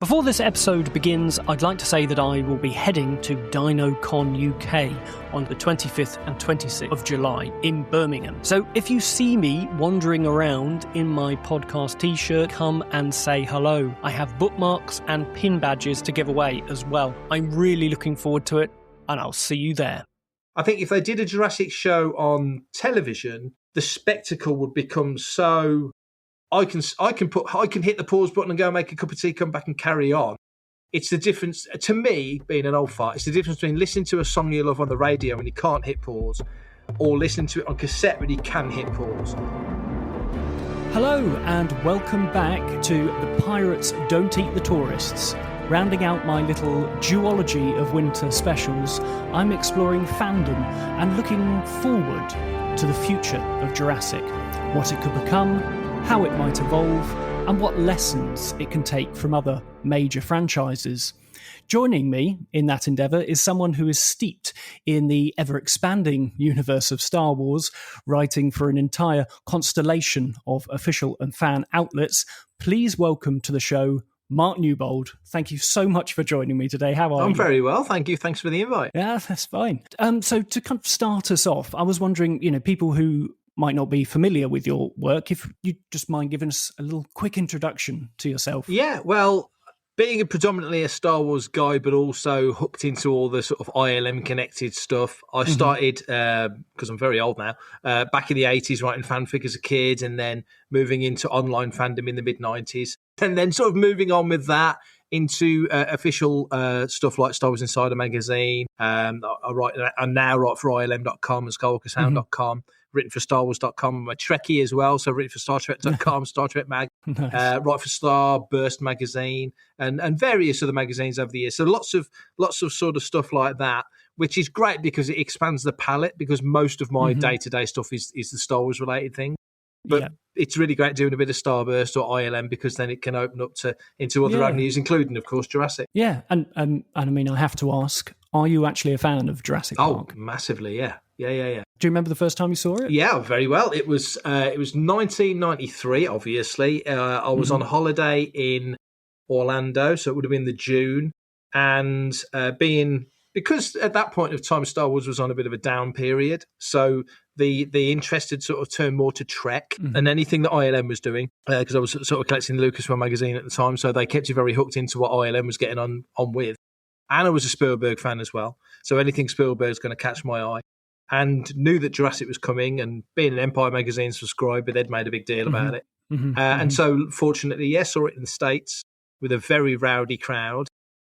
Before this episode begins, I'd like to say that I will be heading to DinoCon UK on the 25th and 26th of July in Birmingham. So if you see me wandering around in my podcast t-shirt, come and say hello. I have bookmarks and pin badges to give away as well. I'm really looking forward to it, and I'll see you there. I think if they did a Jurassic show on television, the spectacle would become so... I can hit the pause button and go make a cup of tea, come back and carry on. It's the difference, to me, being an old fart, it's the difference between listening to a song you love on the radio and you can't hit pause, or listening to it on cassette when you can hit pause. Hello and welcome back to The Pirates Don't Eat the Tourists. Rounding out my little duology of winter specials, I'm exploring fandom and looking forward to the future of Jurassic, what it could become, how it might evolve, and what lessons it can take from other major franchises. Joining me in that endeavour is someone who is steeped in the ever-expanding universe of Star Wars, writing for an entire constellation of official and fan outlets. Please welcome to the show, Mark Newbold. Thank you so much for joining me today. How are you? I'm very well, thank you. Thanks for the invite. Yeah, that's fine. So to kind of start us off, I was wondering, people who might not be familiar with your work, if you just mind giving us a little quick introduction to yourself. Yeah, well, being predominantly a Star Wars guy, but also hooked into all the sort of ILM connected stuff, I started, because I'm very old now, back in the 80s writing fanfic as a kid, and then moving into online fandom in the mid-90s. And then sort of moving on with that into official stuff like Star Wars Insider magazine. I now write for ILM.com and SkywalkerSound.com. Written for StarWars.com. I'm a Trekkie as well, so written for StarTrek.com, Star Trek Mag, Nice. write for Starburst magazine, and various other magazines over the years. So lots of sort of stuff like that, which is great because it expands the palette. Because most of my day-to-day stuff is the Star Wars related thing. But it's really great doing a bit of Starburst or ILM because then it can open up into other avenues, including, of course, Jurassic. Yeah, and I mean, I have to ask, are you actually a fan of Jurassic Park? Oh, massively, yeah. Yeah. Do you remember the first time you saw it? Yeah, very well. It was 1993, obviously. I was on holiday in Orlando, so it would have been the June. And because at that point of time, Star Wars was on a bit of a down period, so the interest had sort of turned more to Trek than anything that ILM was doing, because I was sort of collecting the Lucasfilm magazine at the time, so they kept you very hooked into what ILM was getting on with. And I was a Spielberg fan as well, so anything Spielberg's going to catch my eye. And knew that Jurassic was coming, and being an Empire magazine subscriber, they'd made a big deal about it. And so, fortunately, saw it in the States with a very rowdy crowd.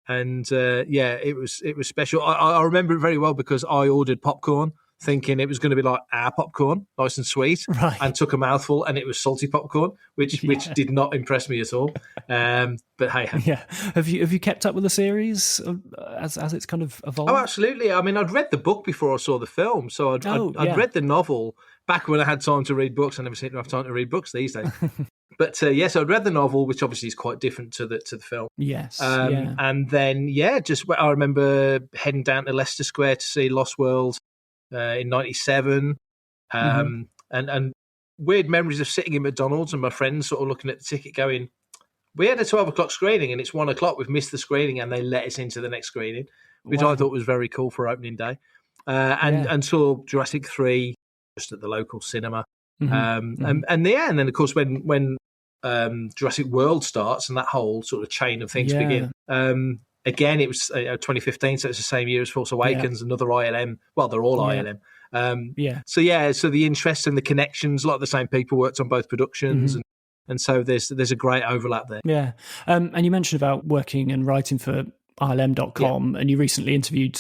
And it was special. I remember it very well because I ordered popcorn, thinking it was going to be like our popcorn, nice and sweet, and took a mouthful, and it was salty popcorn, which did not impress me at all. But hey, have you kept up with the series as it's kind of evolved? Oh, absolutely. I mean, I'd read the book before I saw the film, so I'd read the novel back when I had time to read books. I never seem to have time to read books these days. But so I'd read the novel, which obviously is quite different to the film. Yes. And then I remember heading down to Leicester Square to see Lost World in '97, and weird memories of sitting in McDonald's and my friends sort of looking at the ticket going, we had a 12 o'clock screening and it's 1 o'clock, we've missed the screening, and they let us into the next screening, which I thought was very cool for opening day. And saw Jurassic 3 just at the local cinema. And then of course when Jurassic World starts and that whole sort of chain of things begin. Again, it was 2015, so it's the same year as Force Awakens, another ILM. Well, they're all ILM. So the interest and the connections, a lot of the same people worked on both productions, and so there's a great overlap there. Yeah, and you mentioned about working and writing for ILM.com, and you recently interviewed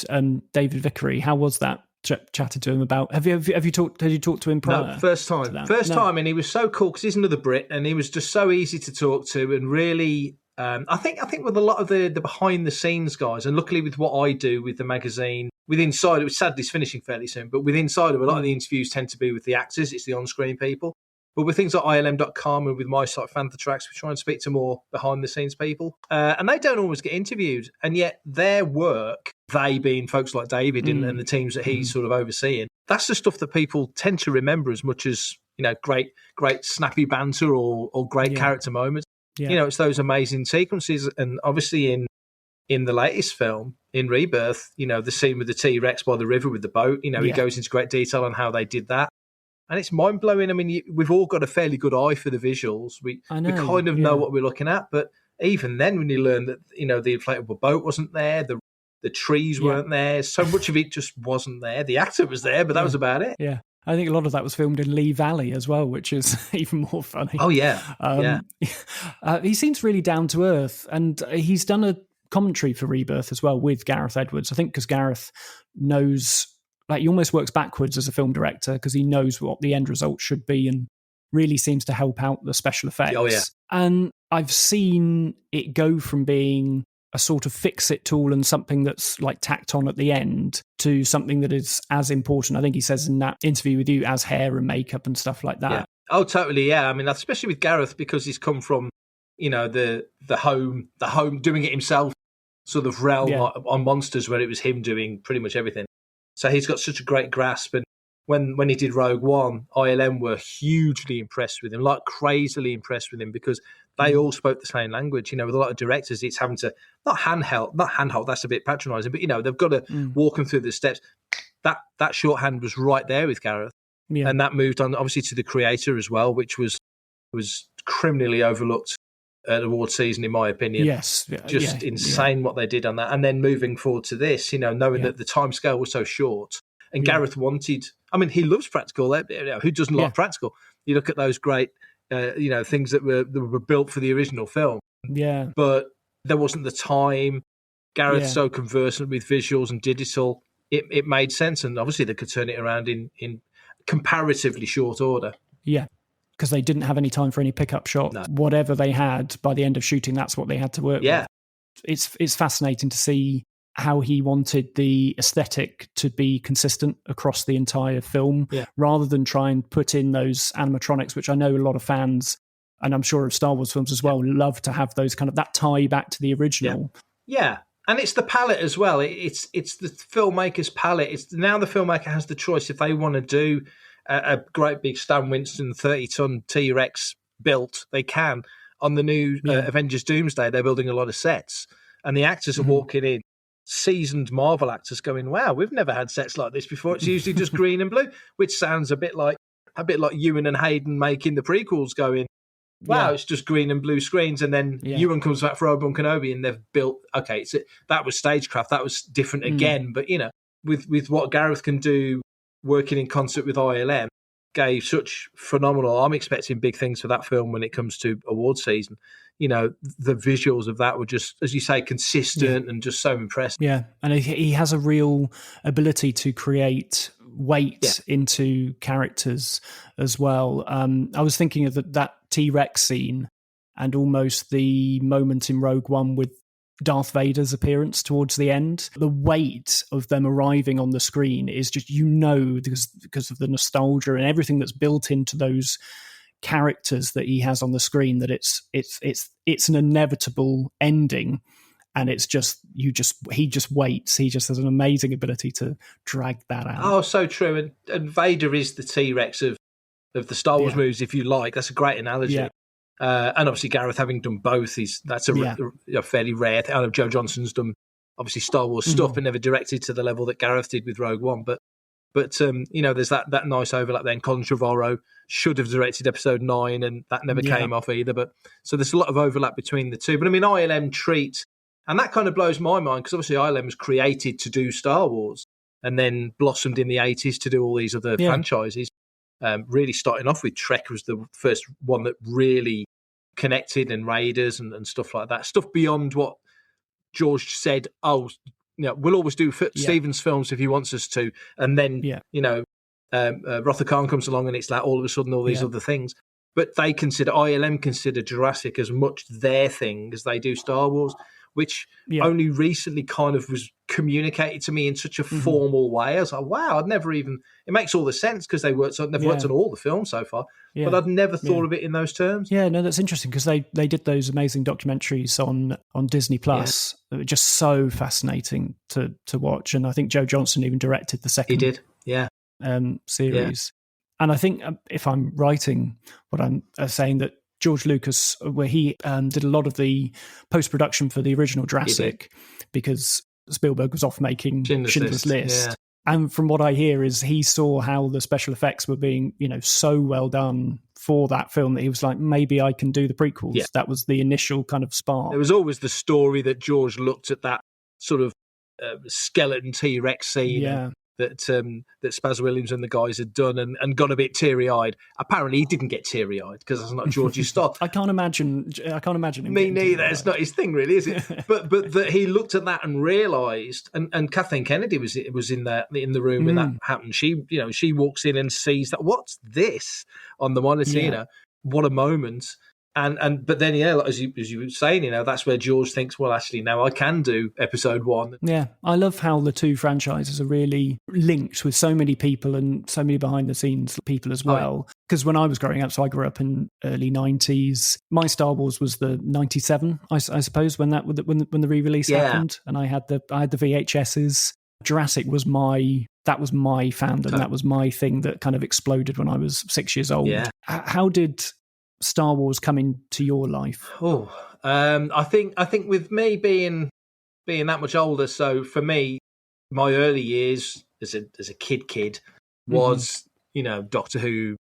David Vickery. How was that? Chatted to him about. Have you talked to him prior? No, first time, time, and he was so cool because he's another Brit, and he was just so easy to talk to, and really. I think with a lot of the behind the scenes guys, and luckily with what I do with the magazine, with Inside, it was sadly it's finishing fairly soon, but with Inside, a lot of the interviews tend to be with the actors, it's the on-screen people. But with things like ILM.com and with my site FanthaTracks, we try and speak to more behind the scenes people, and they don't always get interviewed, and yet their work, they being folks like David and the teams that he's sort of overseeing, that's the stuff that people tend to remember as much as great snappy banter or great character moments. Yeah. It's those amazing sequences. And obviously in the latest film, in Rebirth, the scene with the T-Rex by the river with the boat, he goes into great detail on how they did that. And it's mind-blowing. I mean, we've all got a fairly good eye for the visuals. We kind of know what we're looking at. But even then, when you learn that, the inflatable boat wasn't there, the trees weren't there, so much of it just wasn't there. The actor was there, but that was about it. Yeah. I think a lot of that was filmed in Lee Valley as well, which is even more funny. Oh, yeah. He seems really down to earth. And he's done a commentary for Rebirth as well with Gareth Edwards. I think because Gareth knows... he almost works backwards as a film director because he knows what the end result should be and really seems to help out the special effects. Oh, yeah. And I've seen it go from being a sort of fix-it tool and something that's like tacked on at the end to something that is as important, I think he says in that interview with you, as hair and makeup and stuff like that. Yeah. Oh, totally, yeah. I mean, especially with Gareth, because he's come from, the home doing it himself sort of realm on Monsters, where it was him doing pretty much everything. So he's got such a great grasp. And when he did Rogue One, ILM were hugely impressed with him, like crazily impressed with him, because they all spoke the same language. With a lot of directors, it's having to, not handhold, that's a bit patronising, but, they've got to walk them through the steps. That shorthand was right there with Gareth. Yeah. And that moved on, obviously, to the creator as well, which was criminally overlooked at award season, in my opinion. Yes. Just insane what they did on that. And then moving forward to this, knowing that the timescale was so short. And Gareth wanted, he loves practical. Who doesn't like practical? You look at those great, things that were built for the original film. Yeah. But there wasn't the time. Gareth's so conversant with visuals and digital. It made sense. And obviously they could turn it around in comparatively short order. Yeah. Because they didn't have any time for any pickup shot. No. Whatever they had by the end of shooting, that's what they had to work with. It's fascinating to see how he wanted the aesthetic to be consistent across the entire film, rather than try and put in those animatronics, which I know a lot of fans, and I'm sure of Star Wars films as well, love to have those kind of that tie back to the original. Yeah. And it's the palette as well. It's the filmmaker's palette. It's now the filmmaker has the choice if they want to do a great big Stan Winston 30-ton T-Rex built, they can. On the new Avengers Doomsday, they're building a lot of sets, and the actors are walking in, seasoned Marvel actors going, wow, we've never had sets like this before. It's usually just green and blue, which sounds a bit like Ewan and Hayden making the prequels going, wow, it's just green and blue screens. And then Ewan comes back for Obi-Wan Kenobi and they've built, that was stagecraft. That was different again. But, with what Gareth can do working in concert with ILM, gave such phenomenal. I'm expecting big things for that film when it comes to award season. The visuals of that were just, as you say, consistent and just so impressive. Yeah, and he has a real ability to create weight into characters as well. I was thinking of that T-Rex scene and almost the moment in Rogue One with Darth Vader's appearance towards the end. The weight of them arriving on the screen is just, because of the nostalgia and everything that's built into those characters that he has on the screen, that it's an inevitable ending. And it's just, he just waits. He just has an amazing ability to drag that out. Oh, so true. And Vader is the T-Rex of the Star Wars movies, if you like. That's a great analogy. Yeah. And obviously Gareth having done both, that's a fairly rare thing. I know Joe Johnston's done obviously Star Wars stuff, but never directed to the level that Gareth did with Rogue One. But there's that nice overlap then. Colin Trevorrow should have directed Episode 9, and that never came off either. But so there's a lot of overlap between the two. But ILM treat, and that kind of blows my mind, because obviously ILM was created to do Star Wars and then blossomed in the 80s to do all these other franchises. Really starting off with Trek was the first one that really connected, and Raiders and stuff like that. Stuff beyond what George said, we'll always do Stevens films if he wants us to. And then, Rother Khan comes along and it's like all of a sudden all these other things. But ILM consider Jurassic as much their thing as they do Star Wars, which only recently kind of was communicated to me in such a formal way. I was like, wow, it makes all the sense, because they've worked on all the films so far, but I'd never thought of it in those terms. Yeah, no, that's interesting, because they did those amazing documentaries on Disney Plus that were just so fascinating to watch. And I think Joe Johnston even directed the second. He did, series. And I think if I'm writing what I'm saying, that George Lucas, where he did a lot of the post-production for the original Jurassic, because Spielberg was off making Schindler's List. Yeah. And from what I hear is he saw how the special effects were being, so well done for that film that he was like, maybe I can do the prequels. Yeah. That was the initial kind of spark. There was always the story that George looked at that sort of skeleton T-Rex scene that Spaz Williams and the guys had done and got a bit teary-eyed. Apparently he didn't get teary-eyed because that's not George's style. I can't imagine him. Me neither. It's not his thing, really, is it? but that he looked at that and realised, and Kathleen Kennedy was in the room when that happened. She walks in and sees that, what's this on the monitor? What a moment. But then as you were saying, that's where George thinks, well, actually, now I can do episode 1. Yeah, I love how the two franchises are really linked with so many people and so many behind the scenes people as well. Because when I was growing up, so I grew up in early 90s. My Star Wars was the 97, I suppose, when the re-release happened, and I had the VHSs. Jurassic was my fandom. That was my thing that kind of exploded when I was 6 years old. Yeah. How did Star Wars come into your life? I think with me being that much older, so for me, my early years as a kid was Doctor Who,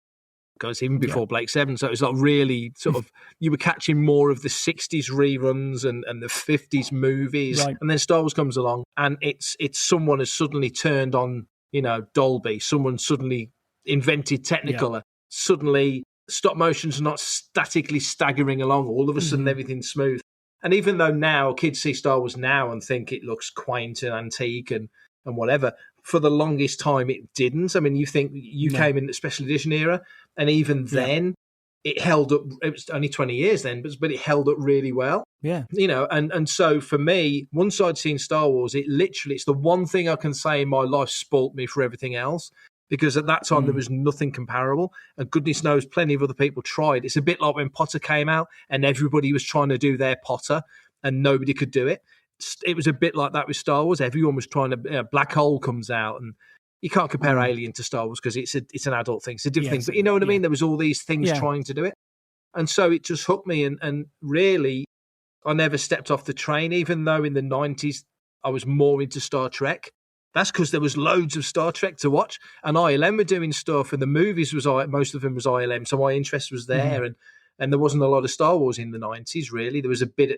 goes even before Blake Seven. So it was like really sort of you were catching more of the 60s reruns and the 50s movies, and then Star Wars comes along, and it's someone has suddenly turned on Dolby, someone suddenly invented Technicolor, suddenly stop motion's not statically staggering along. All of a sudden, everything's smooth. And even though now kids see Star Wars now and think it looks quaint and antique and whatever, for the longest time it didn't. I mean, you think you came in the special edition era, and even then it held up. It was only 20 years then, but it held up really well. Yeah, and so for me, once I'd seen Star Wars, it's the one thing I can say in my life spoilt me for everything else. Because at that time, there was nothing comparable. And goodness knows, plenty of other people tried. It's a bit like when Potter came out and everybody was trying to do their Potter and nobody could do it. It was a bit like that with Star Wars. Everyone was trying to... Black Hole comes out, and you can't compare Alien to Star Wars because it's an adult thing. It's a different thing. But you know what I mean? There was all these things trying to do it. And so it just hooked me. And really, I never stepped off the train, even though in the 90s, I was more into Star Trek. That's because there was loads of Star Trek to watch, and ILM were doing stuff, and the movies most of them was ILM, so my interest was there, and there wasn't a lot of Star Wars in the 90s, really. There was a bit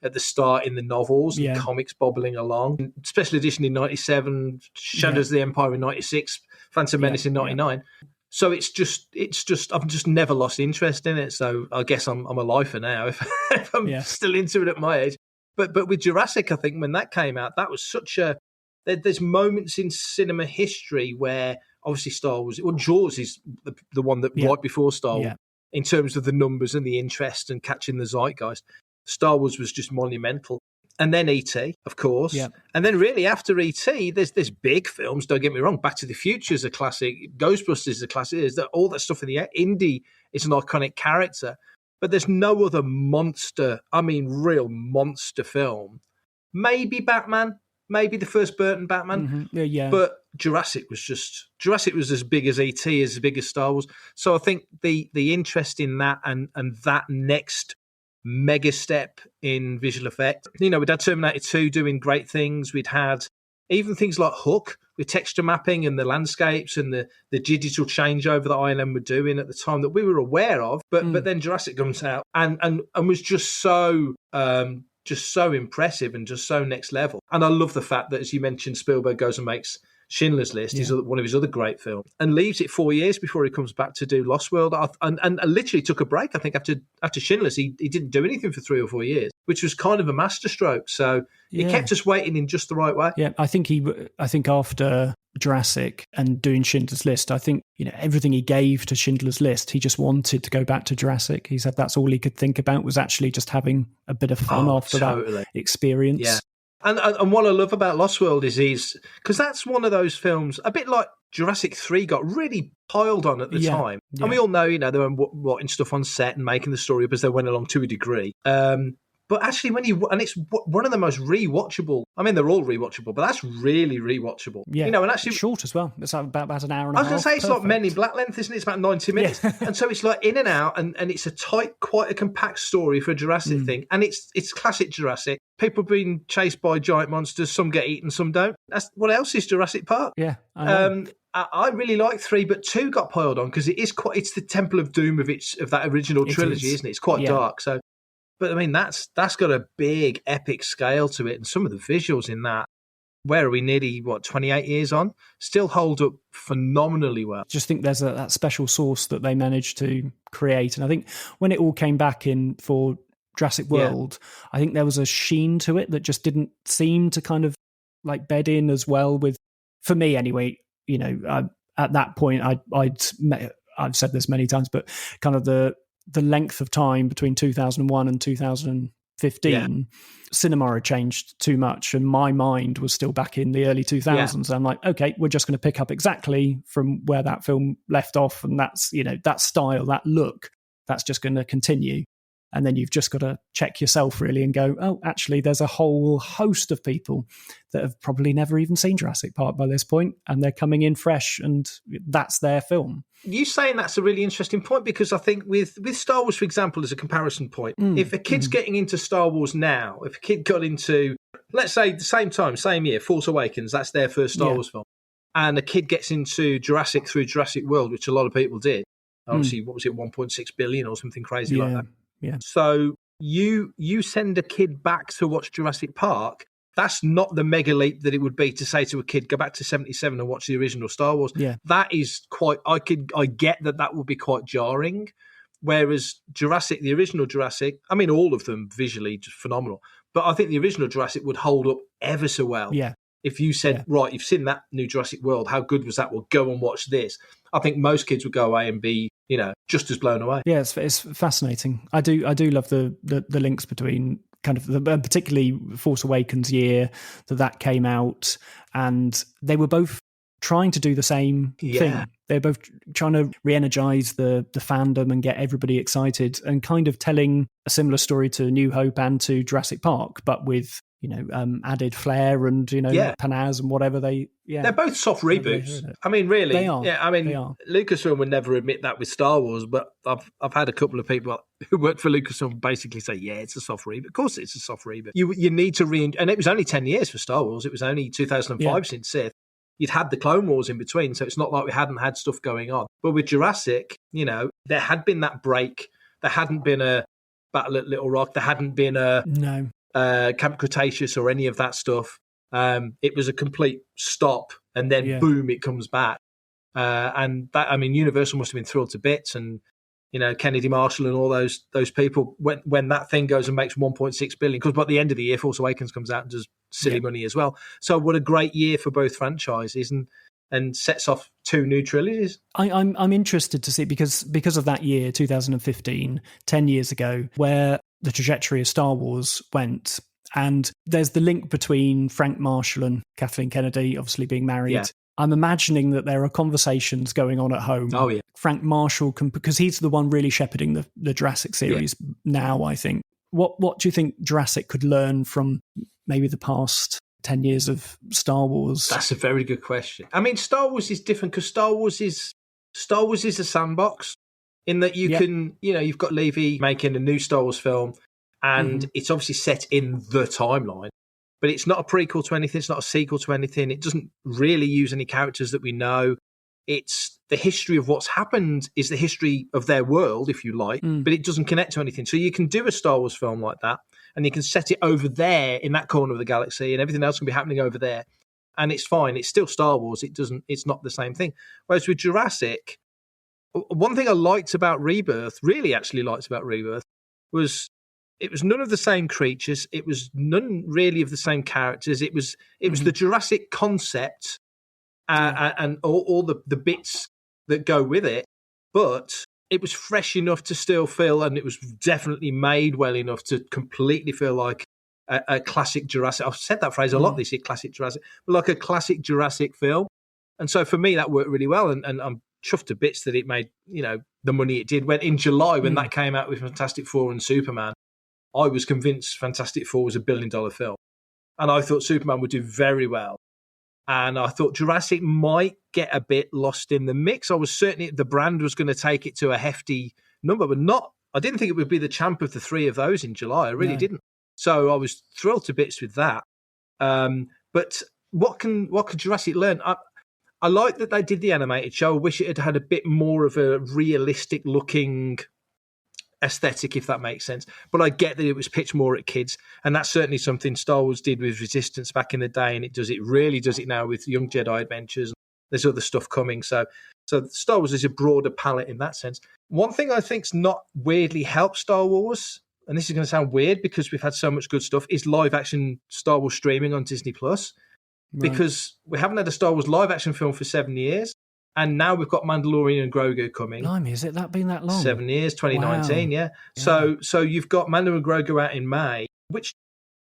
at the start in the novels and comics bobbling along. Special edition in 97, Shadows of the Empire in 96, Phantom Menace in 99. So it's just I've just never lost interest in it. So I guess I'm a lifer now if I'm still into it at my age. But with Jurassic, I think when that came out, that was such a... There's moments in cinema history where obviously Star Wars, Jaws is the one that right before Star Wars, in terms of the numbers and the interest and catching the zeitgeist. Star Wars was just monumental. And then E.T., of course. Yeah. And then really after E.T., there's big films, don't get me wrong. Back to the Future is a classic. Ghostbusters is a classic. There's all that stuff in the air. Indy is an iconic character. But there's no other real monster film. Maybe Batman. Maybe the first Burton Batman. But Jurassic was as big as E.T., as big as Star Wars. So I think the interest in that and that next mega step in visual effect. We'd had Terminator 2 doing great things. We'd had even things like Hook with texture mapping and the landscapes and the digital changeover that ILM were doing at the time that we were aware of. But then Jurassic comes out and was just so impressive and just so next level. And I love the fact that, as you mentioned, Spielberg goes and makes Schindler's List, one of his other great films, and leaves it 4 years before he comes back to do Lost World. And literally took a break. I think after Schindler's, he didn't do anything for 3 or 4 years, which was kind of a masterstroke. So he kept us waiting in just the right way. Yeah, I think after Jurassic and doing Schindler's List, I think everything he gave to Schindler's List, he just wanted to go back to Jurassic. He said that's all he could think about was actually just having a bit of fun after that experience. Yeah. And what I love about Lost World is because that's one of those films, a bit like Jurassic 3 got really piled on at the time. Yeah. And we all know, they were watching stuff on set and making the story up as they went along to a degree. But actually, and it's one of the most rewatchable. I mean, they're all rewatchable, but that's really rewatchable. Yeah, and actually, it's short as well. It's about an hour and a half. I was going to say, it's like Men in Black length, isn't it? It's about 90 minutes. Yeah. And so it's like in and out, and it's a tight, quite a compact story for a Jurassic thing. And it's classic Jurassic. People being chased by giant monsters, some get eaten, some don't. What else is Jurassic Park? Yeah, I know. I really like 3, but 2 got piled on because it's the Temple of Doom of that original trilogy, isn't it? It's quite dark. So, but I mean, that's got a big epic scale to it, and some of the visuals in that. Where are we? Nearly 28 years on, still hold up phenomenally well. Just think there's that special sauce that they managed to create, and I think when it all came back in for Jurassic World, I think there was a sheen to it that just didn't seem to kind of like bed in as well with, for me anyway. At that point, I've said this many times, but kind of the length of time between 2001 and 2015, cinema had changed too much, and my mind was still back in the early 2000s. I'm like, okay, we're just going to pick up exactly from where that film left off, and that's that style, that look, that's just going to continue. And then you've just got to check yourself really and go, oh, actually, there's a whole host of people that have probably never even seen Jurassic Park by this point, and they're coming in fresh, and that's their film. You saying that's a really interesting point, because I think with Star Wars, for example, as a comparison point, if a kid's getting into Star Wars now, if a kid got into, let's say, the same time, same year, Force Awakens, that's their first Star Wars film, and a kid gets into Jurassic through Jurassic World, which a lot of people did, obviously, what was it, 1.6 billion or something crazy like that. Yeah. So you send a kid back to watch Jurassic Park, that's not the mega leap that it would be to say to a kid, go back to 77 and watch the original Star Wars. Yeah. That is quite, I get that would be quite jarring. Whereas Jurassic, the original Jurassic, I mean, all of them visually just phenomenal. But I think the original Jurassic would hold up ever so well. Yeah. If you said, right, you've seen that new Jurassic World, how good was that? Well, go and watch this. I think most kids would go away and be, just as blown away. Yeah, it's fascinating. I do love the links between kind of particularly Force Awakens year that came out, and they were both trying to do the same thing. They're both trying to re-energize the fandom and get everybody excited, and kind of telling a similar story to New Hope and to Jurassic Park, but with added flair and panaz and whatever they're both soft reboots. I mean, really, they are. Yeah, I mean, Lucasfilm would never admit that with Star Wars, but I've had a couple of people who work for Lucasfilm basically say, yeah, it's a soft reboot. Of course, it's a soft reboot. You need to and it was only 10 years for Star Wars. It was only 2005 since Sith. You'd had the Clone Wars in between, so it's not like we hadn't had stuff going on. But with Jurassic, there had been that break. There hadn't been a Battle at Little Rock. There hadn't been a Camp Cretaceous or any of that stuff. It was a complete stop, and then boom, it comes back. And that, I mean, Universal must have been thrilled to bits, and Kennedy Marshall and all those people when that thing goes and makes 1.6 billion, because by the end of the year, Force Awakens comes out and does silly money as well. So what a great year for both franchises, and sets off 2 new trilogies. I'm interested to see, because of that year, 2015, 10 years ago, where the trajectory of Star Wars went. And there's the link between Frank Marshall and Kathleen Kennedy, obviously being married. Yeah. I'm imagining that there are conversations going on at home. Oh, yeah. Frank Marshall because he's the one really shepherding the Jurassic series now, I think. What do you think Jurassic could learn from maybe the past 10 years of Star Wars? That's a very good question. I mean, Star Wars is different because Star Wars is a sandbox in that you can, you've got Levy making a new Star Wars film, and it's obviously set in the timeline, but it's not a prequel to anything. It's not a sequel to anything. It doesn't really use any characters that we know. It's the history of what's happened is the history of their world, if you like, but it doesn't connect to anything. So you can do a Star Wars film like that, and you can set it over there in that corner of the galaxy, and everything else can be happening over there, and it's fine. It's still Star Wars. It's not the same thing. Whereas with Jurassic, one thing I liked about Rebirth, was it was none of the same creatures. It was none really of the same characters. It was the Jurassic concept and all the bits that go with it. But it was fresh enough to still feel, and it was definitely made well enough to completely feel like a classic Jurassic. I've said that phrase a lot this year, classic Jurassic, but like a classic Jurassic film. And so for me, that worked really well. And I'm chuffed to bits that it made, the money it did. When in July, when that came out with Fantastic Four and Superman, I was convinced Fantastic Four was a $1 billion film. And I thought Superman would do very well. And I thought Jurassic might get a bit lost in the mix. I was certain the brand was going to take it to a hefty number, but not. I didn't think it would be the champ of the three of those in July. I really didn't. So I was thrilled to bits with that. But what could Jurassic learn? I like that they did the animated show. I wish it had had a bit more of a realistic looking aesthetic, if that makes sense. But I get that it was pitched more at kids, and that's certainly something Star Wars did with Resistance back in the day, and it really does it now with Young Jedi Adventures. There's other stuff coming. So Star Wars is a broader palette in that sense. One thing I think's not weirdly helped Star Wars, and this is going to sound weird because we've had so much good stuff, is live action Star Wars streaming on Disney Plus. Right. Because we haven't had a Star Wars live action film for 7 years, and now we've got Mandalorian and Grogu coming. Blimey, has it been that long? 7 years, 2019, wow. Yeah. So you've got Mandalorian and Grogu out in May, which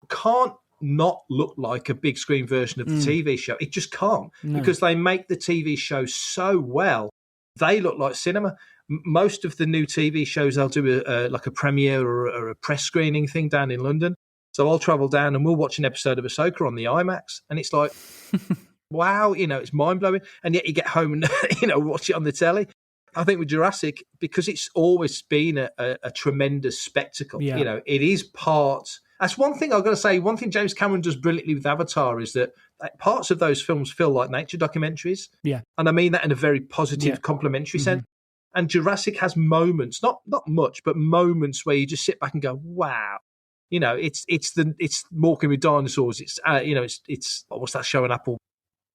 can't not look like a big screen version of the TV show. It just can't, because they make the TV show so well. They look like cinema. Most of the new TV shows, they'll do like a premiere or a press screening thing down in London. So I'll travel down and we'll watch an episode of Ahsoka on the IMAX. And it's like, wow, it's mind-blowing. And yet you get home and, watch it on the telly. I think with Jurassic, because it's always been a tremendous spectacle, it is part... That's one thing I've got to say. One thing James Cameron does brilliantly with Avatar is that parts of those films feel like nature documentaries. Yeah. And I mean that in a very positive, complimentary sense. And Jurassic has moments, not much, but moments where you just sit back and go, wow. It's walking with dinosaurs. It's what's that show on Apple?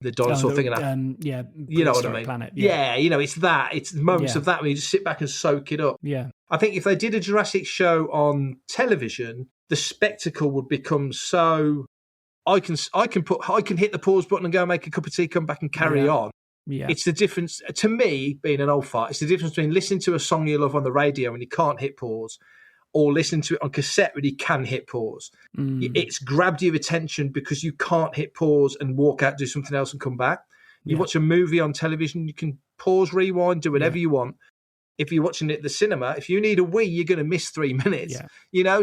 The dinosaur thing. You know what I mean? Planet, it's that. It's moments of that where you just sit back and soak it up. Yeah. I think if they did a Jurassic show on television, the spectacle would become so. I can hit the pause button and go make a cup of tea, come back and carry on. Yeah. It's the difference to me, being an old fart. It's the difference between listening to a song you love on the radio and you can't hit pause, or listening to it on cassette when you can hit pause. It's grabbed your attention because you can't hit pause and walk out, do something else and come back. You watch a movie on television, you can pause, rewind, do whatever you want. If you're watching it at the cinema, if you need a wee, you're going to miss 3 minutes.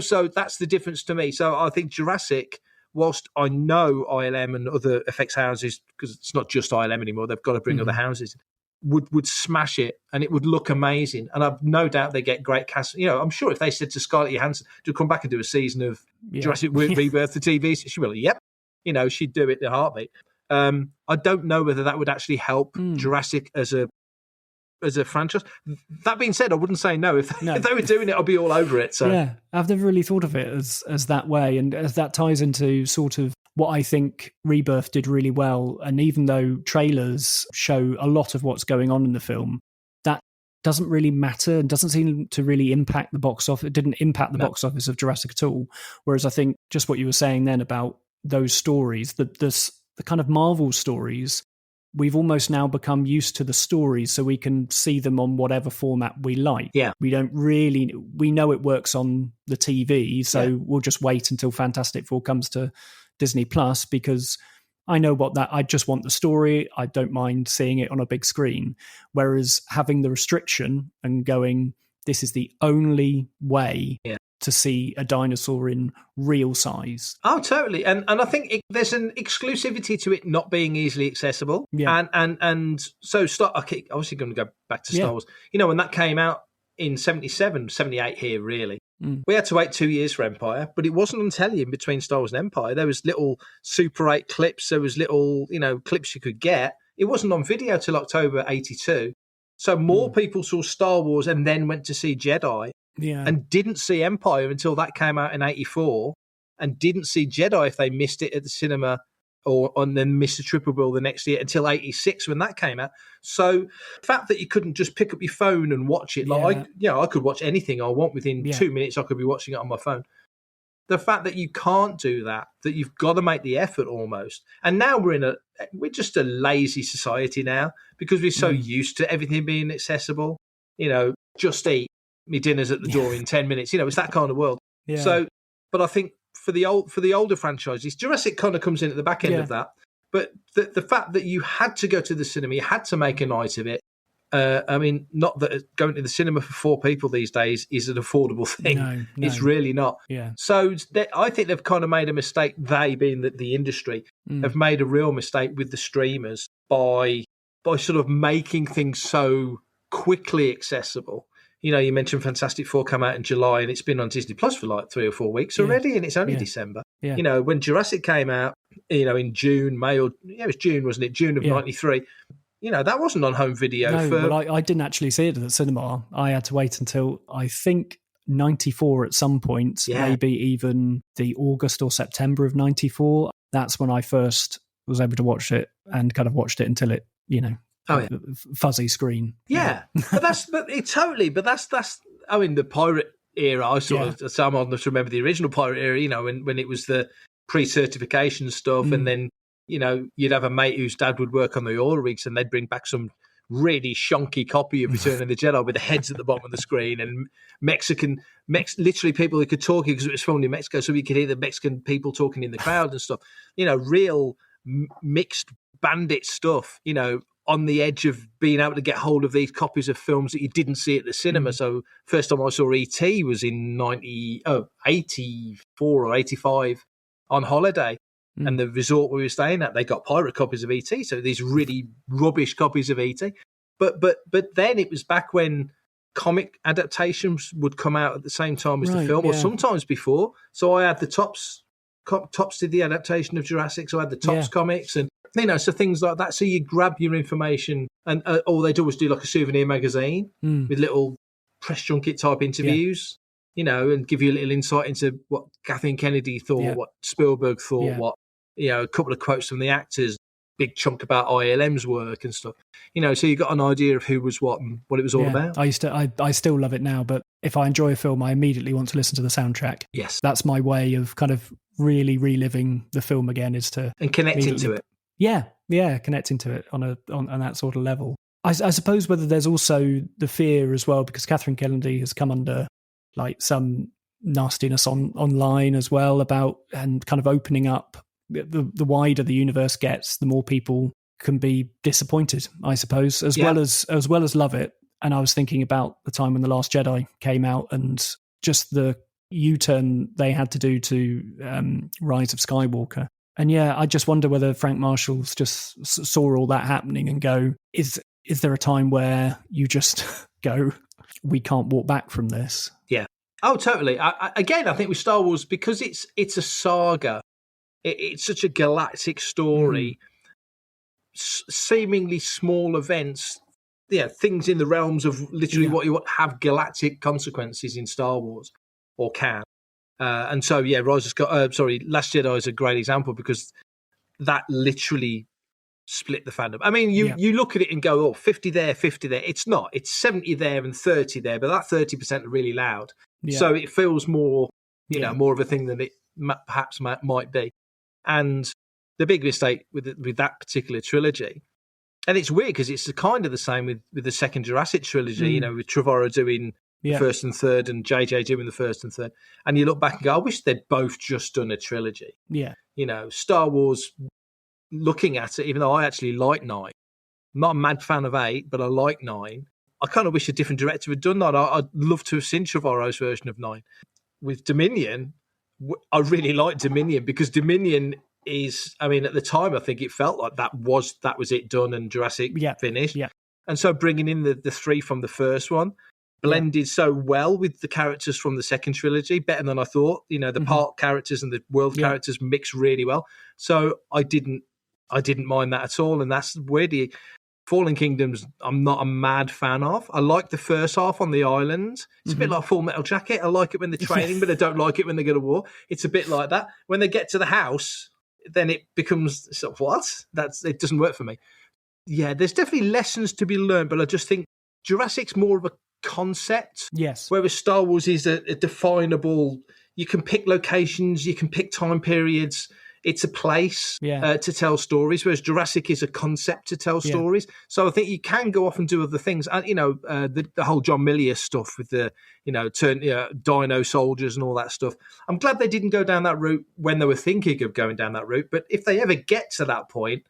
So that's the difference to me. So I think Jurassic, whilst I know ILM and other effects houses, because it's not just ILM anymore, they've got to bring other houses, would smash it, and it would look amazing. And I've no doubt they get great cast. I'm sure if they said to Scarlett Johansson to come back and do a season of Jurassic Rebirth, the TV, she'd be like, yep. She'd do it in a heartbeat. I don't know whether that would actually help Jurassic as a franchise. That being said, I wouldn't say no. If they were doing it, I'd be all over it. So yeah, I've never really thought of it as that way, and as that ties into sort of what I think Rebirth did really well. And even though trailers show a lot of what's going on in the film, that doesn't really matter and doesn't seem to really impact the box office. It didn't impact the box office of Jurassic at all. Whereas I think just what you were saying then about those stories, the kind of Marvel stories, we've almost now become used to the stories, so we can see them on whatever format we like. Yeah. We know it works on the TV, so we'll just wait until Fantastic Four comes to Disney Plus, because I know I just want the story. I don't mind seeing it on a big screen. Whereas having the restriction and going, this is the only way to see a dinosaur in real size. Oh, totally. And I think there's an exclusivity to it not being easily accessible. Yeah. And so obviously going to go back to Star Wars. When that came out in 77, 78 here, really. We had to wait 2 years for Empire, but it wasn't on telly in between Star Wars and Empire. There was little Super 8 clips. There was little, clips you could get. It wasn't on video till October 82. So more people saw Star Wars and then went to see Jedi and didn't see Empire until that came out in 84, and didn't see Jedi if they missed it at the cinema and then missed the triple bill the next year until 86 when that came out. So the fact that you couldn't just pick up your phone and watch it, I could watch anything I want within 2 minutes. I could be watching it on my phone. The fact that you can't do that you've got to make the effort almost. And now we're just a lazy society now, because we're so used to everything being accessible. Just eat, my dinner's at the door in 10 minutes. It's that kind of world. Yeah. So, but I think for the older franchises, Jurassic kind of comes in at the back end of that. But the fact that you had to go to the cinema, you had to make a night of it, I mean, not that going to the cinema for 4 people these days is an affordable thing. No. It's really not. Yeah. So I think they've kind of made a mistake, they being the industry, have made a real mistake with the streamers by sort of making things so quickly accessible. You know, you mentioned Fantastic Four come out in July, and it's been on Disney Plus for like 3 or 4 weeks already, and it's only December. Yeah. You know, when Jurassic came out, you know, in June, May, or it was June, wasn't it? June of '93. You know, that wasn't on home video. No, well, I didn't actually see it at the cinema. I had to wait until, I think, 94 at some point, maybe even the August or September of 94. That's when I first was able to watch it, and kind of watched it until it, you know, fuzzy screen. Yeah, but that's I mean, the pirate era. I sort of some of us remember the original pirate era. You know, when it was the pre-certification stuff, and then you know you'd have a mate whose dad would work on the oil rigs, and they'd bring back some really shonky copy of Return of the Jedi with the heads at the bottom of the screen, and literally people who could talk, because it was filmed in Mexico, so we could hear the Mexican people talking in the crowd and stuff. You know, real mixed bandit stuff. You know, on the edge of being able to get hold of these copies of films that you didn't see at the cinema. So first time I saw E.T. was in 84 or 85 on holiday. And the resort we were staying at, they got pirate copies of E.T., so these really rubbish copies of E.T. But then it was back when comic adaptations would come out at the same time as the film, or sometimes before. So I had the Tops did the adaptation of Jurassic, so I had the Tops comics, and you know, so things like that. So you grab your information, and all they'd always do like a souvenir magazine with little press junket type interviews, you know, and give you a little insight into what Kathleen Kennedy thought, what Spielberg thought, what, you know, a couple of quotes from the actors, big chunk about ILM's work and stuff, you know, so you got an idea of who was what and what it was all about. I still love it now, but if I enjoy a film, I immediately want to listen to the soundtrack. Yes. That's my way of kind of really reliving the film again, is to... And connecting to it. Yeah, connecting to it on that sort of level. I suppose whether there's also the fear as well, because Catherine Kennedy has come under like some nastiness online as well about, and kind of opening up. The wider the universe gets, the more people can be disappointed, I suppose, as well as love it. And I was thinking about the time when The Last Jedi came out, and just the U-turn they had to do to Rise of Skywalker. And I just wonder whether Frank Marshall's just saw all that happening and go, is there a time where you just go, we can't walk back from this? Yeah. Oh, totally. I think with Star Wars, because it's a saga, it's such a galactic story, seemingly small events, things in the realms of literally what you want have galactic consequences in Star Wars, or can. And so, Last Jedi is a great example, because that literally split the fandom. I mean, you look at it and go, 50 there, 50 there. It's not. It's 70 there and 30 there, but that 30% are really loud. Yeah. So it feels more, more of a thing than it perhaps might be. And the big mistake with that particular trilogy, and it's weird because it's kind of the same with the second Jurassic trilogy, with Trevorrow doing the first and third, and JJ doing the first and third. And you look back and go, I wish they'd both just done a trilogy. Yeah. Star Wars, looking at it, even though I actually like 9, I'm not a mad fan of 8, but I like 9. I kind of wish a different director had done that. I'd love to have seen Trevorrow's version of 9. With Dominion, I really like Dominion, because Dominion is, I mean, at the time, I think it felt like that was it done and Jurassic finished. Yeah. And so bringing in the 3 from the first one blended so well with the characters from the second trilogy, better than I thought. The park characters and the world characters mix really well. So I didn't mind that at all. And that's weirdly, Fallen Kingdoms, I'm not a mad fan of. I like the first half on the island. It's a bit like Full Metal Jacket. I like it when they're training, but I don't like it when they go to war. It's a bit like that. When they get to the house, then it becomes sort of, what? It doesn't work for me. Yeah, there's definitely lessons to be learned, but I just think Jurassic's more of a concept. Yes. Whereas Star Wars is a definable, you can pick locations, you can pick time periods. It's a place to tell stories, whereas Jurassic is a concept to tell stories. So I think you can go off and do other things. And, the whole John Milius stuff with the, dino soldiers and all that stuff. I'm glad they didn't go down that route when they were thinking of going down that route. But if they ever get to that point,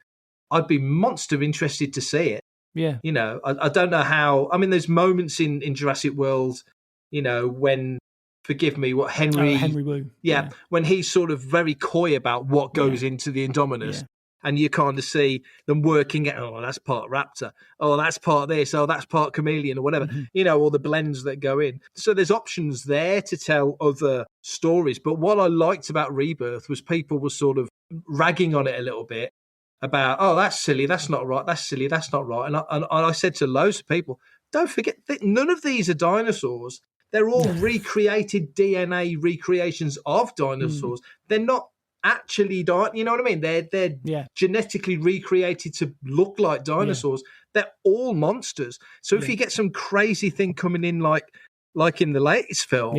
I'd be monster interested to see it. Yeah. You know, I don't know how. I mean, there's moments in Jurassic World, you know, when, forgive me, what Henry Wu. Yeah, when he's sort of very coy about what goes into the Indominus. Yeah. And you kind of see them working at, oh, that's part raptor. Oh, that's part this. Oh, that's part chameleon or whatever, you know, all the blends that go in. So there's options there to tell other stories. But what I liked about Rebirth was people were sort of ragging on it a little bit about, oh, that's silly. That's not right. That's silly. That's not right. And I said to loads of people, don't forget that none of these are dinosaurs. They're all recreated DNA recreations of dinosaurs. They're not actually you know what I mean? They're genetically recreated to look like dinosaurs. They're all monsters. So if you get some crazy thing coming in like in the latest film,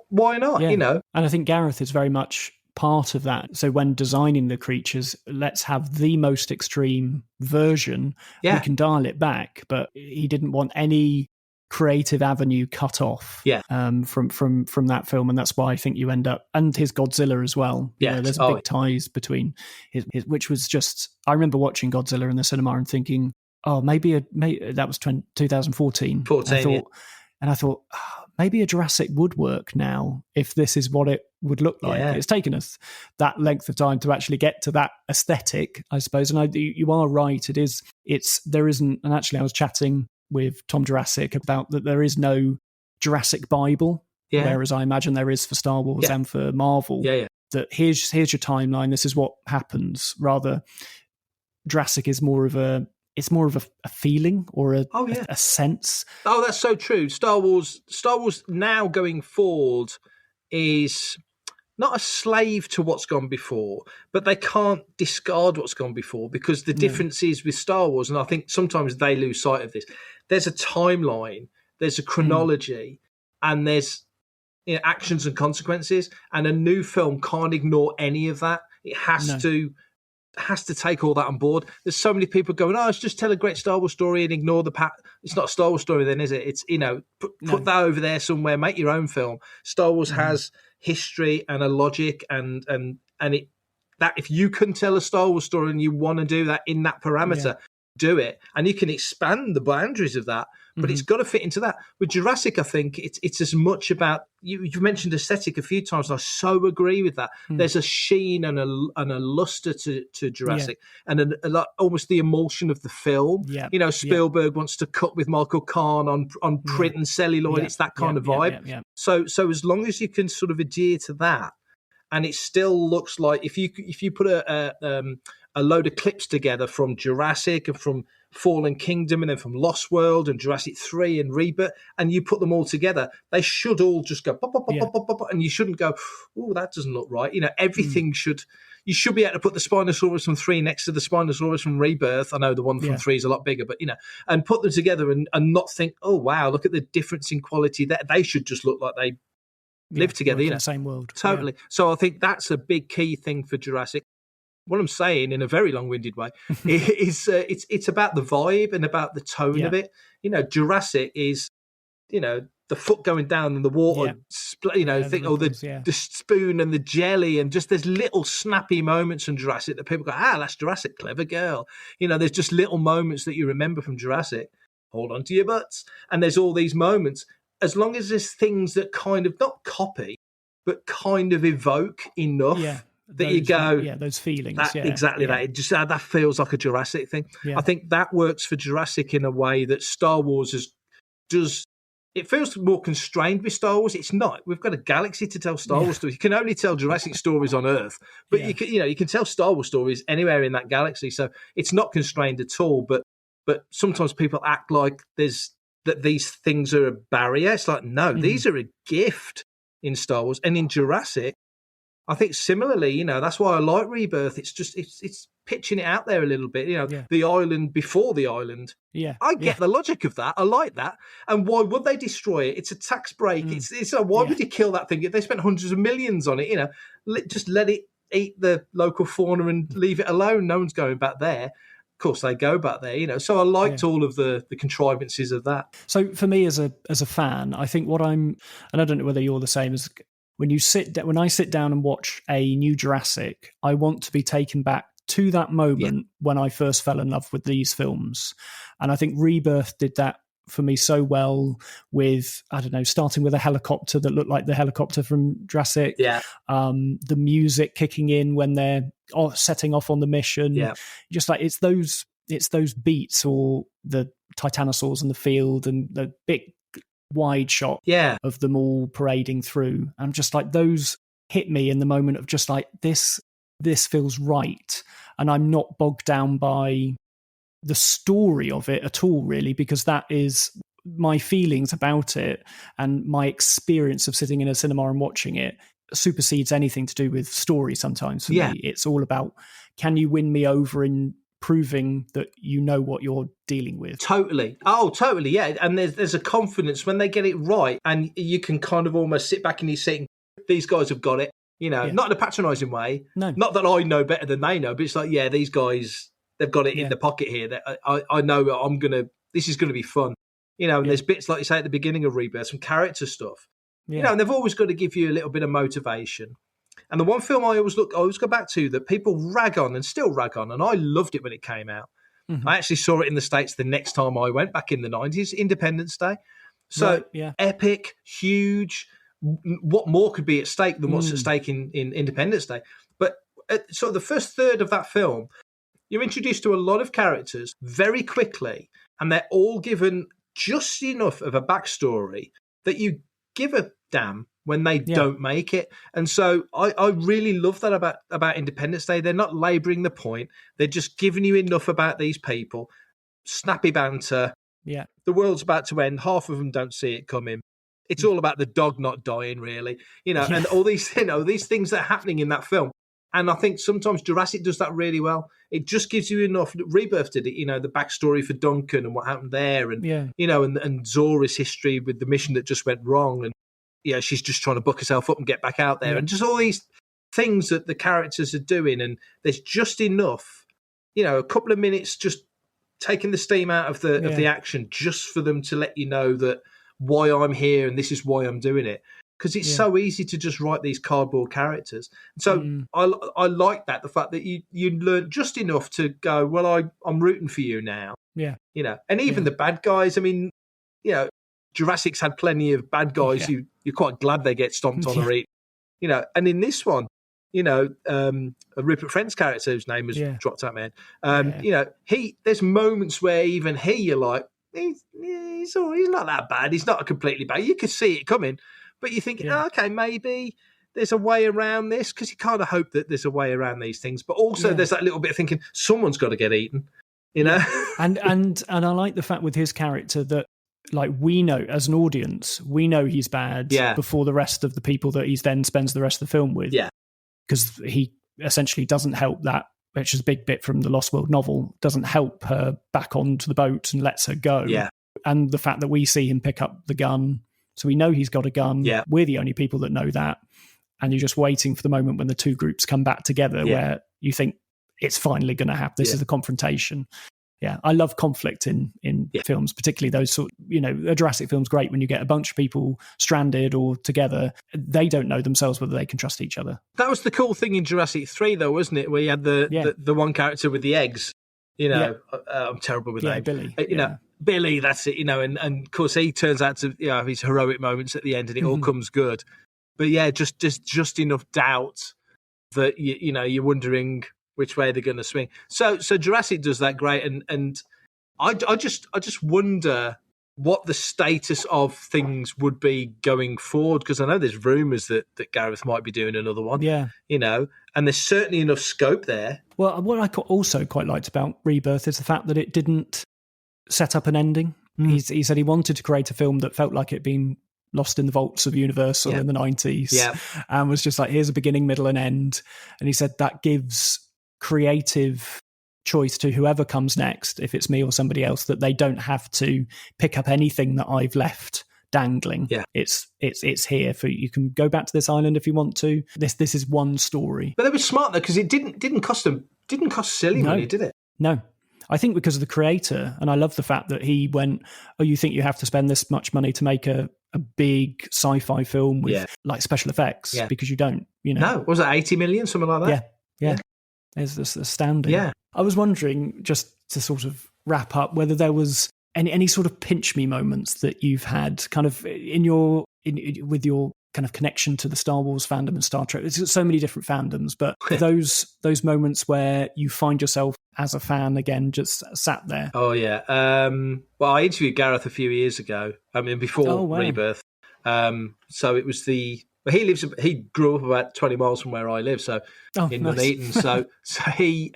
why not? You know? And I think Gareth is very much part of that. So when designing the creatures, let's have the most extreme version. We can dial it back, but he didn't want any creative avenue cut off from that film, and that's why I think you end up, and his Godzilla as well. There's big ties between his, which was just, I remember watching Godzilla in the cinema and thinking, oh, maybe that was 2014. I thought maybe a Jurassic would work now if this is what it would look like. It's taken us that length of time to actually get to that aesthetic, I suppose. And you are right. There isn't, and actually I was chatting with Tom Jurassic about that there is no Jurassic Bible, whereas I imagine there is for Star Wars and for Marvel. That here's your timeline, this is what happens. Rather, Jurassic is more of a feeling or a sense. Oh, that's so true. Star Wars now going forward is not a slave to what's gone before, but they can't discard what's gone before, because the difference is with Star Wars, and I think sometimes they lose sight of this, there's a timeline, there's a chronology, and there's, you know, actions and consequences, and a new film can't ignore any of that. It has to take all that on board. There's so many people going, oh, let's just tell a great Star Wars story and ignore the it's not a Star Wars story then, is it? It's, you know, put that over there somewhere, make your own film. Star Wars has history and a logic, and it, that if you can tell a Star Wars story and you want to do that in that parameter, do it, and you can expand the boundaries of that, but it's got to fit into that. With Jurassic, I think it's as much about, you've mentioned aesthetic a few times, and I so agree with that. There's a sheen and a luster to Jurassic, and almost the emulsion of the film. You know, Spielberg wants to cut with Michael Kahn on print and celluloid. It's that kind of vibe. So as long as you can sort of adhere to that, and it still looks like, if you put a load of clips together from Jurassic and from Fallen Kingdom and then from Lost World and Jurassic 3 and Rebirth, and you put them all together, they should all just go pop, pop, pop, pop, pop, pop, and you shouldn't go, oh, that doesn't look right. You know, everything you should be able to put the Spinosaurus from 3 next to the Spinosaurus from Rebirth. I know the one from 3 is a lot bigger, but, you know, and put them together and not think, oh, wow, look at the difference in quality. They should just look like they live together, you know. In the same world. Totally. So I think that's a big key thing for Jurassic. What I'm saying in a very long-winded way is it's about the vibe and about the tone of it. You know, Jurassic is, you know, the foot going down in the water, you know, the spoon and the jelly, and just there's little snappy moments from Jurassic that people go, that's Jurassic, clever girl. You know, there's just little moments that you remember from Jurassic. Hold on to your butts. And there's all these moments. As long as there's things that kind of not copy, but kind of evoke enough that you go, those feelings, exactly that. It just that feels like a Jurassic thing. I think that works for Jurassic in a way that Star Wars does. It feels more constrained with Star Wars. It's not. We've got a galaxy to tell Star Wars stories. You can only tell Jurassic stories on Earth, but you can tell Star Wars stories anywhere in that galaxy. So it's not constrained at all. But sometimes people act like that these things are a barrier. It's like, no, these are a gift in Star Wars. And in Jurassic, I think similarly, you know, that's why I like Rebirth. It's just, it's pitching it out there a little bit, you know, the island before the island. I get the logic of that. I like that. And why would they destroy it? It's a tax break. It's why would you kill that thing? They spent hundreds of millions on it, you know, just let it eat the local fauna and leave it alone. No one's going back there. Of course, they go back there, you know. So I liked all of the contrivances of that. So for me, as a fan, I think and I don't know whether you're the same, as when I sit down and watch a new Jurassic, I want to be taken back to that moment when I first fell in love with these films. And I think Rebirth did that for me so well with, I don't know, starting with a helicopter that looked like the helicopter from Jurassic. Yeah. The music kicking in when they're setting off on the mission. Yeah. Just like it's those beats, or the Titanosaurs in the field and the big wide shot of them all parading through. I'm just like, those hit me in the moment of just like, this feels right. And I'm not bogged down by the story of it at all, really, because that is my feelings about it, and my experience of sitting in a cinema and watching it supersedes anything to do with story sometimes for me. It's all about, can you win me over in proving that you know what you're dealing with? Totally. Oh, totally, yeah. And there's a confidence when they get it right, and you can kind of almost sit back in your seat and these guys have got it, not in a patronising way. No. Not that I know better than they know, but it's like, these guys, they've got it in the pocket here. That I know this is going to be fun. And there's bits, like you say at the beginning of Rebirth, some character stuff. And they've always got to give you a little bit of motivation. And the one film I always go back to that people rag on and still rag on, and I loved it when it came out. Mm-hmm. I actually saw it in the States the next time I went, back in the 90s, Independence Day. So epic, huge. What more could be at stake than what's at stake in Independence Day? But sort of the first third of that film, you're introduced to a lot of characters very quickly, and they're all given just enough of a backstory that you give a damn when they don't make it. And so I really love that about Independence Day. They're not labouring the point. They're just giving you enough about these people. Snappy banter. Yeah. The world's about to end. Half of them don't see it coming. It's all about the dog not dying, really. And all these, these things that are happening in that film. And I think sometimes Jurassic does that really well. It just gives you enough. Rebirth did it, the backstory for Duncan and what happened there, and and Zora's history with the mission that just went wrong, and she's just trying to buck herself up and get back out there, and just all these things that the characters are doing, and there's just enough, a couple of minutes just taking the steam out of the action, just for them to let you know that why I'm here and this is why I'm doing it. Because it's so easy to just write these cardboard characters. So I like that, the fact that you learn just enough to go, well, I'm rooting for you now. Yeah. And even the bad guys, I mean, Jurassic's had plenty of bad guys who you're quite glad they get stomped on or eaten. And in this one, Rupert Friend's character, whose name was dropped out, man. There's moments where even you're like, he's not that bad. He's not completely bad. You could see it coming. But you're thinking, okay, maybe there's a way around this, because you kind of hope that there's a way around these things. But also there's that little bit of thinking, someone's got to get eaten, And I like the fact with his character that, like, we know as an audience, we know he's bad before the rest of the people that he then spends the rest of the film with. Yeah. Because he essentially doesn't help that, which is a big bit from the Lost World novel, doesn't help her back onto the boat and lets her go. Yeah. And the fact that we see him pick up the gun, so we know he's got a gun. Yeah. We're the only people that know that. And you're just waiting for the moment when the two groups come back together where you think it's finally going to happen. This is the confrontation. Yeah, I love conflict in films, particularly those sort. A Jurassic film's great when you get a bunch of people stranded or together. They don't know themselves whether they can trust each other. That was the cool thing in Jurassic 3, though, wasn't it? Where you had the one character with the eggs. I'm terrible with names. Billy. Billy, that's it. And of course he turns out to have his heroic moments at the end, and it all comes good. But just enough doubt that you're wondering which way they're going to swing. So Jurassic does that great, and I just wonder what the status of things would be going forward, because I know there's rumours that Gareth might be doing another one. Yeah, and there's certainly enough scope there. Well, what I also quite liked about Rebirth is the fact that it didn't set up an ending. He said he wanted to create a film that felt like it'd been lost in the vaults of Universal in the 90s, and was just like, here's a beginning, middle, and end. And he said that gives creative choice to whoever comes next, if it's me or somebody else, that they don't have to pick up anything that I've left dangling. Yeah, it's here for you. Can go back to this island if you want to. This is one story. But they were smart though, because it didn't cost silly money, did it? No. I think because of the creator, and I love the fact that he went, oh, you think you have to spend this much money to make a big sci-fi film with like special effects, because you don't, No, was it 80 million, something like that? Yeah. It's just astounding. Yeah. I was wondering, just to sort of wrap up, whether there was any sort of pinch me moments that you've had kind of with your kind of connection to the Star Wars fandom and Star Trek. There's so many different fandoms, but those moments where you find yourself as a fan again, just sat there. Oh yeah. Well, I interviewed Gareth a few years ago. I mean, before Rebirth. So it was he grew up about 20 miles from where I live, so in Nuneaton. So he,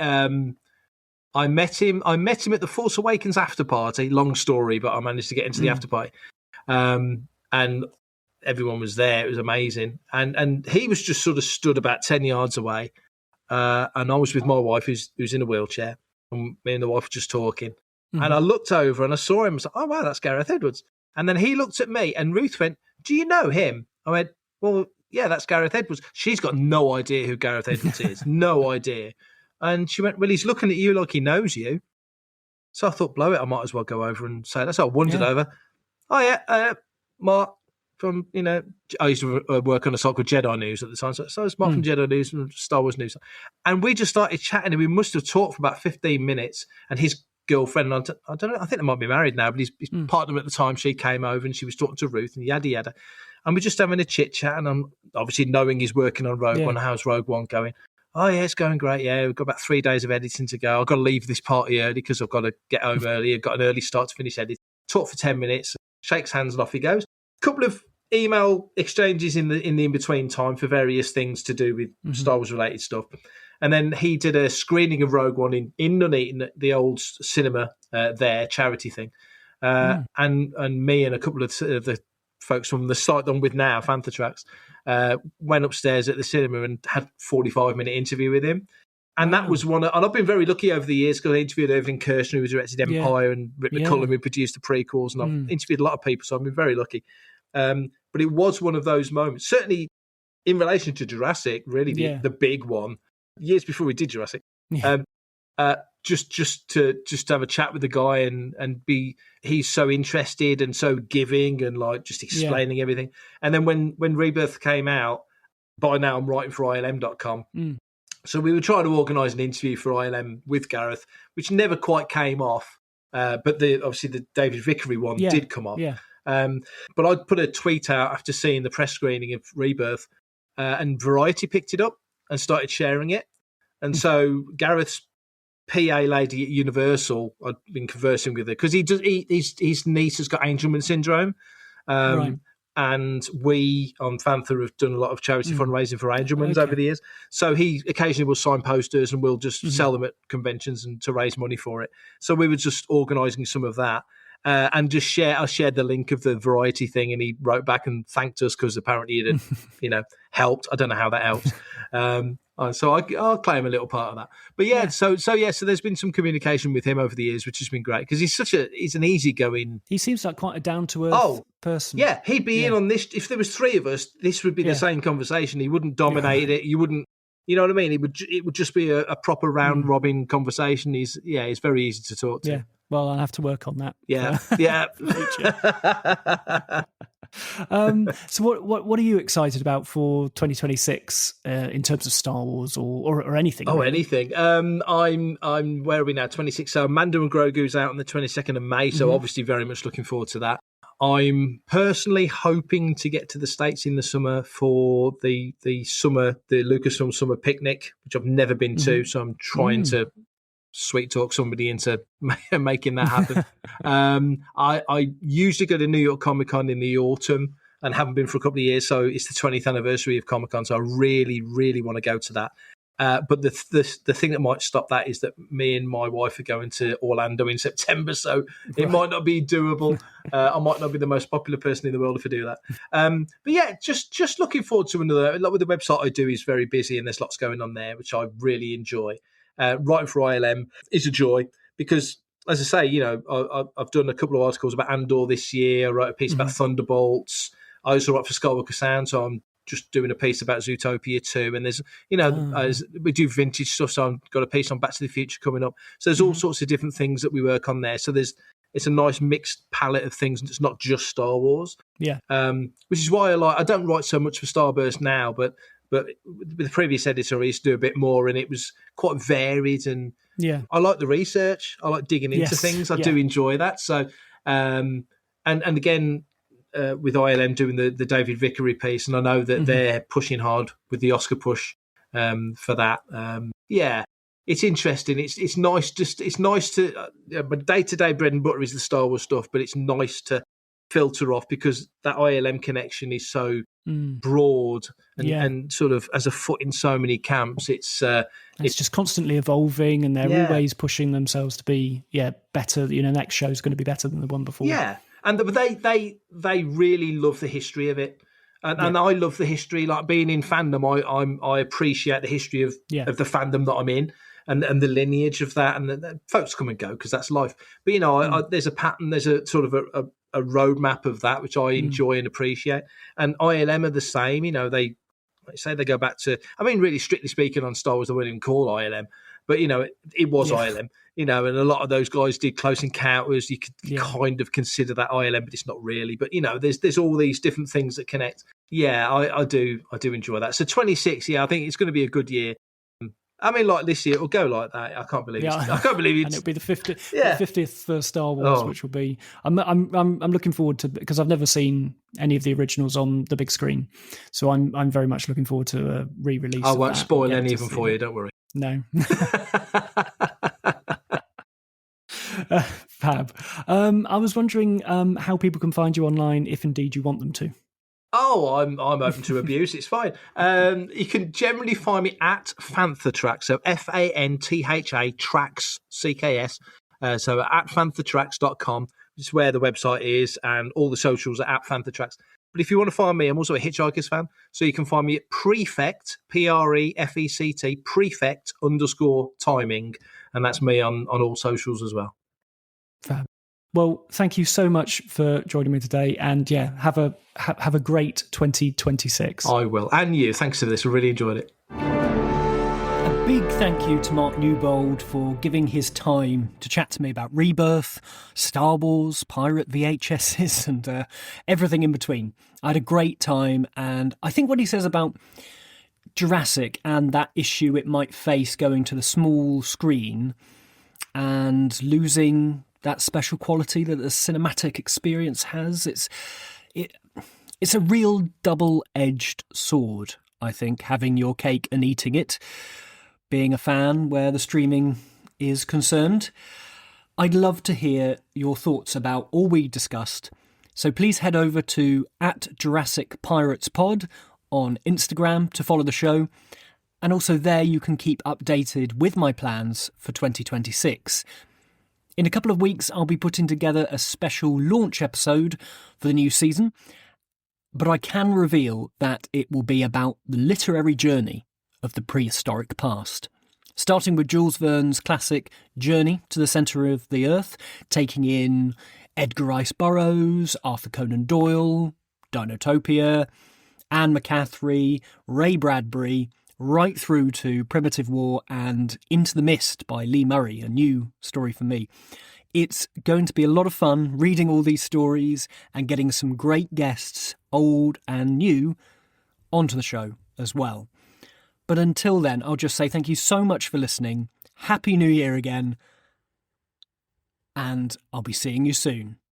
I met him at the Force Awakens after party. Long story, but I managed to get into the after party, and everyone was there. It was amazing, and he was just sort of stood about 10 yards away, and I was with my wife, who's in a wheelchair, and me and the wife were just talking, and I looked over and I saw him. I was like, oh wow, that's Gareth Edwards. And then he looked at me, and Ruth went, "Do you know him?" I went, "Well, yeah, that's Gareth Edwards." She's got no idea who Gareth Edwards is, no idea. And she went, "Well, he's looking at you like he knows you." So I thought, blow it, I might as well go over and say that. So I wandered over. Oh, yeah, Mark from, I used to work on a site called Jedi News at the time. So it's Mark from Jedi News and Star Wars News. And we just started chatting, and we must have talked for about 15 minutes. And his girlfriend, I don't know, I think they might be married now, but his partner at the time, she came over and she was talking to Ruth and yada, yada. And we're just having a chit-chat, and I'm obviously knowing he's working on Rogue One. How's Rogue One going? Oh, yeah, it's going great. Yeah, we've got about 3 days of editing to go. I've got to leave this party early because I've got to get home early. I've got an early start to finish editing. Talk for 10 minutes, shakes hands, and off he goes. A couple of email exchanges in the in-between time for various things to do with Star Wars-related stuff. And then he did a screening of Rogue One in Nuneaton at the old cinema there, charity thing. And me and a couple of the folks from the site that I'm with now, FanthaTracks, went upstairs at the cinema and had a 45-minute interview with him. And that was one. And I've been very lucky over the years because I interviewed Irving Kershner, who directed Empire, and Rick McCullum, who produced the prequels. And I've interviewed a lot of people, so I've been very lucky. But it was one of those moments, certainly in relation to Jurassic, really the big one, years before we did Jurassic. Just to have a chat with the guy and he's so interested and so giving and like just explaining everything. And then when Rebirth came out, by now I'm writing for ILM.com. So we were trying to organise an interview for ILM with Gareth, which never quite came off. But obviously the David Vickery one did come off. But I put a tweet out after seeing the press screening of Rebirth, and Variety picked it up and started sharing it. And so Gareth's PA lady at Universal, I'd been conversing with her because his niece has got Angelman syndrome. And we on Fantha have done a lot of charity fundraising for Angelman's over the years. So he occasionally will sign posters and we'll just sell them at conventions and to raise money for it. So we were just organising some of that. And I shared the link of the Variety thing, and he wrote back and thanked us because apparently it had, helped. I don't know how that helped. So I'll claim a little part of that. But so there's been some communication with him over the years, which has been great because he's an easygoing. He seems like quite a down to earth person. Yeah, he'd be in on this. If there was three of us, this would be the same conversation. He wouldn't dominate it. You wouldn't. You know what I mean? It would just be a proper round robin conversation. He's very easy to talk to. Yeah. Well, I'll have to work on that. Yeah. So what are you excited about for 2026 in terms of Star Wars or anything? Oh, really? Anything. I'm where are we now? 26. So Mando and Grogu's out on the 22nd of May. So obviously very much looking forward to that. I'm personally hoping to get to the States in the summer for the Lucasfilm summer picnic, which I've never been to. So I'm trying to sweet talk somebody into making that happen. I usually go to New York Comic Con in the autumn and haven't been for a couple of years. So it's the 20th anniversary of Comic Con. So I really, really want to go to that. But the thing that might stop that is that me and my wife are going to Orlando in September. So it might not be doable. I might not be the most popular person in the world if I do that. But yeah, just looking forward to another. A lot with the website I do is very busy and there's lots going on there, which I really enjoy. Writing for ILM is a joy because, as I say, I've done a couple of articles about Andor this year. I wrote a piece about Thunderbolts. I also write for Skywalker Sound, so I'm just doing a piece about Zootopia 2. And there's, we do vintage stuff, so I've got a piece on Back to the Future coming up. So there's all sorts of different things that we work on there. So it's a nice mixed palette of things, and it's not just Star Wars. Yeah. Which is why I don't write so much for Starburst now, but But with the previous editor, I used to do a bit more, and it was quite varied. And I like the research. I like digging into things. I do enjoy that. So, and again, with ILM doing the David Vickery piece, and I know that they're pushing hard with the Oscar push for that. It's interesting. It's nice. It's nice to my day-to-day bread and butter is the Star Wars stuff, but it's nice to filter off because that ILM connection is so broad and sort of as a foot in so many camps. It's just constantly evolving, and they're always pushing themselves to be better. Next show is going to be better than the one before. Yeah, and they really love the history of it. And I love the history. Like being in fandom, I appreciate the history of the fandom that I'm in, and the lineage of that. And the folks come and go because that's life. But there's a pattern. There's a sort of a roadmap of that which I enjoy and appreciate. And ILM are the same. They say they go back to. I mean, really, strictly speaking, on Star Wars, they wouldn't even call ILM, but it was ILM. And a lot of those guys did Close Encounters. You could kind of consider that ILM, but it's not really. But there's all these different things that connect. Yeah, I do enjoy that. So 26, I think it's going to be a good year. I mean, like this year, it'll go like that. I can't believe it. I can't believe it. And it'll be the 50th Star Wars, which will be. I'm looking forward to, because I've never seen any of the originals on the big screen, so I'm very much looking forward to a re-release. I won't spoil any of them for you. Don't worry. No. Fab. I was wondering how people can find you online, if indeed you want them to. Oh, I'm open to abuse. It's fine. You can generally find me at FanthaTracks, so FANTHA Tracks CKS. So at FanthaTracks.com, which is where the website is, and all the socials are at FanthaTracks. But if you want to find me, I'm also a Hitchhikers fan, so you can find me at Prefect, PREFECT, Prefect_timing, and that's me on all socials as well. Fab. Well, thank you so much for joining me today, and have a great 2026. I will, and you. Thanks for this. I really enjoyed it. A big thank you to Mark Newbold for giving his time to chat to me about Rebirth, Star Wars, pirate VHSs, and everything in between. I had a great time, and I think what he says about Jurassic and that issue it might face going to the small screen and losing that special quality that the cinematic experience has, it's a real double-edged sword, I think, having your cake and eating it, being a fan where the streaming is concerned. I'd love to hear your thoughts about all we discussed, so please head over to @JurassicPiratesPod on Instagram to follow the show, and also there you can keep updated with my plans for 2026. In a couple of weeks, I'll be putting together a special launch episode for the new season, but I can reveal that it will be about the literary journey of the prehistoric past. Starting with Jules Verne's classic Journey to the Centre of the Earth, taking in Edgar Rice Burroughs, Arthur Conan Doyle, Dinotopia, Anne McCaffrey, Ray Bradbury, right through to Primitive War and Into the Mist by Lee Murray, a new story for me. It's going to be a lot of fun reading all these stories and getting some great guests, old and new, onto the show as well. But until then, I'll just say thank you so much for listening. Happy New Year again. And I'll be seeing you soon.